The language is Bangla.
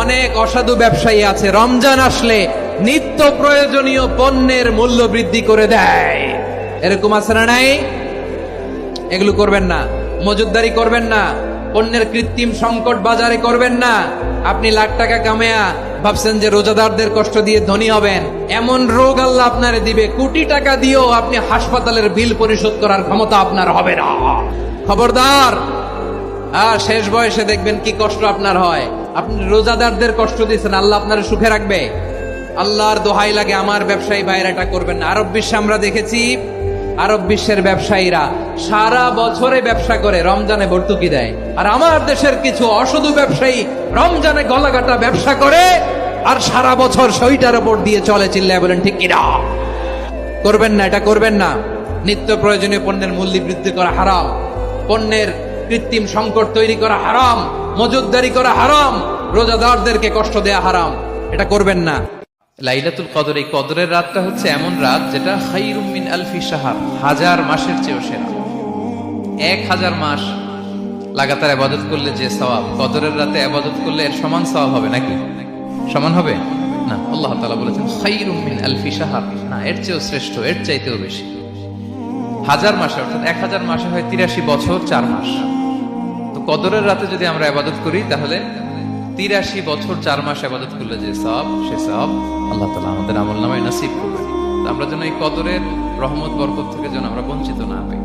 অনেক অসাধু ব্যবসায়ী আছে রমজান আসলে নিত্য প্রয়োজনীয় পণ্যের মূল্য বৃদ্ধি করে দেয়। এরকম আছে না নাই? এগুলো করবেন না, মজুদদারি করবেন না, পণ্যের কৃত্রিম সংকট বাজারে করবেন না। আপনি লাখ টাকা কামায়া ভাবছেন যে রোজাদারদের কষ্ট দিয়ে ধনী হবেন, এমন রোগ আল্লাহ আপনারে দিবে, কোটি টাকা দিয়েও আপনি হাসপাতালের বিল পরিশোধ করার ক্ষমতা আপনার হবে না। খবরদার। আর শেষ বয়সে দেখবেন কি কষ্ট আপনার হয়। আপনি রোজাদারদের কষ্ট দিচ্ছেন, আল্লাহ আপনার সুখে রাখবে? আল্লাহর দোহাই লাগে আমার ব্যবসায়ী ভাইরা এটা করবেন না। আরব বিশ্বে আমরা দেখেছি, আরব বিশ্বের ব্যবসায়ীরা সারা বছরে ব্যবসা করে, রমজানে ভর্তুকি দেয়। আর আমার দেশের কিছু অসাধু ব্যবসায়ী রমজানে গলাকাটা ব্যবসা করে আর সারা বছর সইটার উপর দিয়ে চলে। চিল্লায় বলেন ঠিক কিনা? করবেন না, এটা করবেন না। নিত্য প্রয়োজনীয় পণ্যের মূল্য বৃদ্ধি করা হারাম, পণ্যের কৃত্রিম সংকট তৈরি করা হারাম, মজুদদারি করা হারাম, রোজাদারদেরকে কষ্ট দেয়া হারাম, এটা করবেন না। লাইলাতুল কদর, এই কদরের রাতটা হচ্ছে এমন রাত যেটা খায়রুম মিন আলফি শাহর, হাজার মাসের চেয়েও সেরা। 1000 মাস লাগাতার ইবাদত করলে যে সওয়াব, কদরের রাতে ইবাদত করলে এর সমান সওয়াব হবে নাকি? সমান হবে না। আল্লাহ তাআলা বলেছেন খায়রুম মিন আলফি শাহর, না, এর চেয়েও শ্রেষ্ঠ, এর চাইতেও বেশি। 1000 মাসে, অর্থাৎ 1000 মাসে হয় 83 বছর 4 মাস। তো কদরের রাতে যদি আমরা ইবাদত করি তাহলে 83 বছর 4 মাস ইবাদত করলে যে সওয়াব, সে সওয়াব আল্লাহ তাআলা আমাদের আমলনামায় নসিব করবেন। আমরা যেন এই কদরের রহমত বরকত থেকে যেন আমরা বঞ্চিত না হই।